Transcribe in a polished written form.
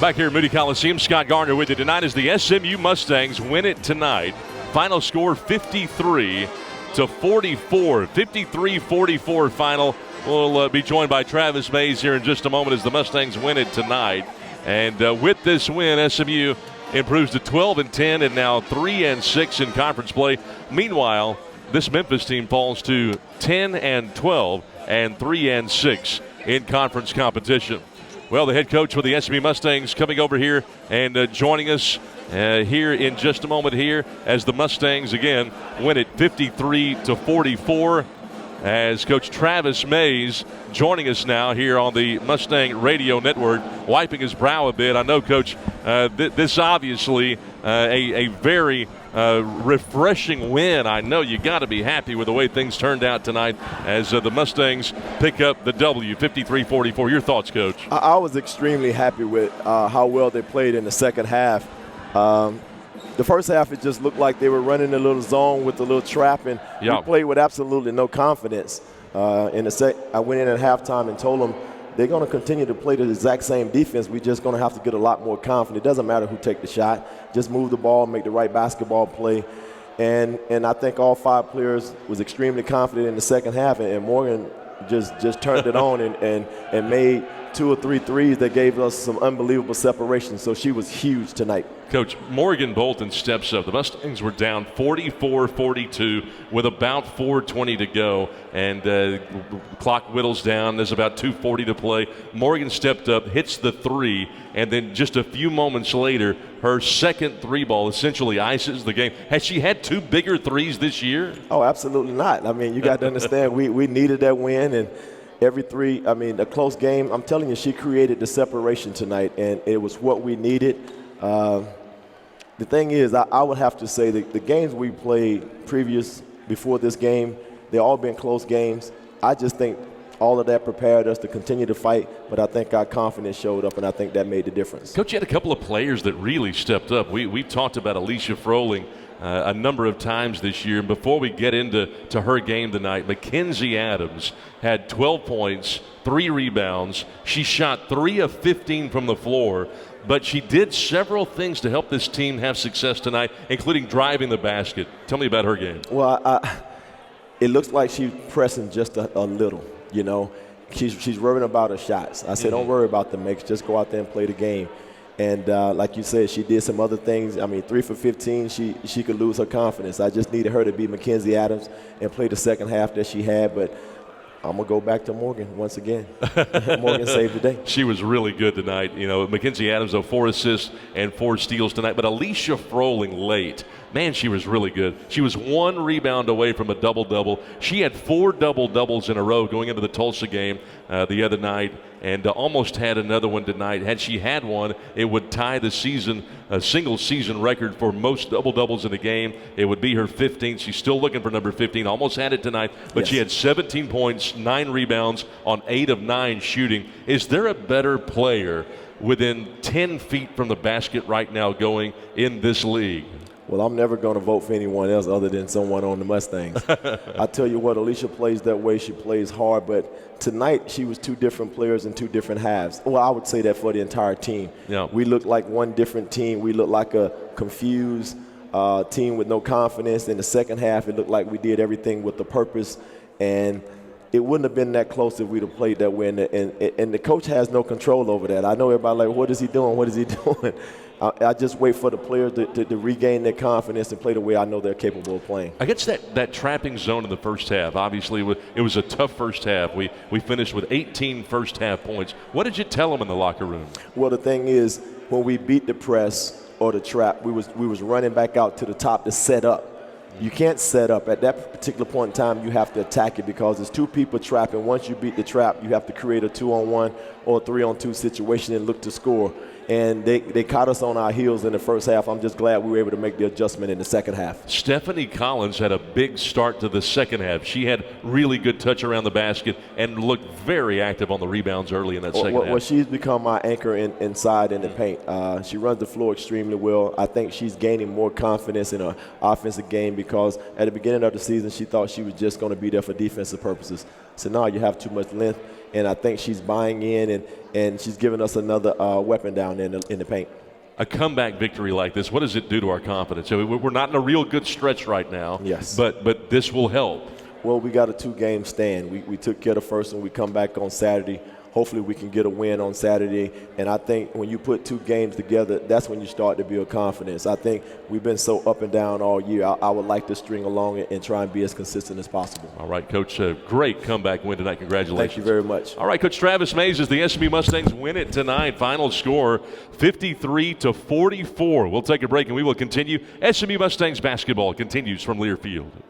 Back here at Moody Coliseum, Scott Garner with you tonight as the SMU Mustangs win it tonight. Final score 53-44. 53-44 final. We'll be joined by Travis Mays here in just a moment as the Mustangs win it tonight. And with this win, SMU improves to 12-10 and now 3-6 in conference play. Meanwhile, this Memphis team falls to 10-12 and 3-6 in conference competition. Well, the head coach for the SMU Mustangs coming over here and joining us here in just a moment here as the Mustangs again win it 53-44. As Coach Travis Mays joining us now here on the Mustang Radio Network, wiping his brow a bit. I know, Coach, this obviously a very refreshing win. I know you got to be happy with the way things turned out tonight as the Mustangs pick up the W, 53-44. Your thoughts, Coach? I was extremely happy with how well they played in the second half. The first half, it just looked like they were running a little zone with a little trap, and we played with absolutely no confidence. I went in at halftime and told them they're going to continue to play the exact same defense. We're just going to have to get a lot more confident. It doesn't matter who take the shot. Just move the ball, make the right basketball play. And I think all five players was extremely confident in the second half, and Morgan just turned it on and made 2 or 3 threes that gave us some unbelievable separation. So she was huge tonight. Coach, Morgan Bolton steps up. The Mustangs were down 44-42 with about 4:20 to go, and clock whittles down. There's about 2:40 to play. Morgan stepped up, hits the three, and then just a few moments later, her second three ball essentially ices the game. Has she had 2 bigger threes this year? Oh, absolutely not. I mean, you got to understand, we needed that win, and every three, I mean, a close game. I'm telling you, she created the separation tonight, and it was what we needed. The thing is, I would have to say that the games we played before this game, they've all been close games. I just think all of that prepared us to continue to fight, but I think our confidence showed up, and I think that made the difference. Coach, you had a couple of players that really stepped up. We talked about Alicia Froling a number of times this year. And before we get into her game tonight, Mackenzie Adams had 12 points, 3 rebounds. She shot 3 of 15 from the floor, but she did several things to help this team have success tonight, including driving the basket. Tell me about her game. Well, it looks like she's pressing just a little, you know. She's worrying about her shots. I said, don't worry about the makes. Just go out there and play the game. And like you said, she did some other things. I mean, 3 for 15, she could lose her confidence. I just needed her to be Mackenzie Adams and play the second half that she had. But I'm going to go back to Morgan once again. Morgan saved the day. She was really good tonight. You know, Mackenzie Adams, though, 4 assists and 4 steals tonight. But Alicia Froling late, man, she was really good. She was 1 rebound away from a double-double. She had 4 double-doubles in a row going into the Tulsa game the other night, and almost had another one tonight. Had she had one, it would tie the single-season record for most double-doubles in a game. It would be her 15th. She's still looking for number 15. Almost had it tonight, but She had 17 points, 9 rebounds on 8 of 9 shooting. Is there a better player within 10 feet from the basket right now going in this league? Well, I'm never going to vote for anyone else other than someone on the Mustangs. I tell you what, Alicia plays that way. She plays hard, but tonight she was 2 different players in 2 different halves. Well, I would say that for the entire team. Yeah. We looked like one different team. We looked like a confused team with no confidence. In the second half, it looked like we did everything with a purpose, and it wouldn't have been that close if we'd have played that way. And the coach has no control over that. I know everybody like, what is he doing? What is he doing? I just wait for the players to regain their confidence and play the way I know they're capable of playing. Against that trapping zone in the first half, obviously it was a tough first half. We finished with 18 first half points. What did you tell them in the locker room? Well, the thing is, when we beat the press or the trap, we was running back out to the top to set up. You can't set up. At that particular point in time, you have to attack it because there's 2 people trapping. Once you beat the trap, you have to create a 2-on-1 or a 3-on-2 situation and look to score. And they caught us on our heels in the first half. I'm just glad we were able to make the adjustment in the second half. Stephanie Collins had a big start to the second half. She had really good touch around the basket and looked very active on the rebounds early in that second half. Well, she's become my anchor inside in the paint. She runs the floor extremely well. I think she's gaining more confidence in her offensive game because at the beginning of the season, she thought she was just going to be there for defensive purposes. So now you have too much length, and I think she's buying in, and she's giving us another weapon down in the paint. A comeback victory like this, what does it do to our confidence? I mean, we're not in a real good stretch right now. Yes. But this will help. Well, we got a 2-game stand. We took care of the first one. We come back on Saturday. Hopefully we can get a win on Saturday. And I think when you put 2 games together, that's when you start to build confidence. I think we've been so up and down all year. I would like to string along and try and be as consistent as possible. All right, Coach, a great comeback win tonight. Congratulations. Thank you very much. All right, Coach Travis Mays as the SMU Mustangs win it tonight. Final score 53-44. We'll take a break and we will continue. SMU Mustangs basketball continues from Lear Field.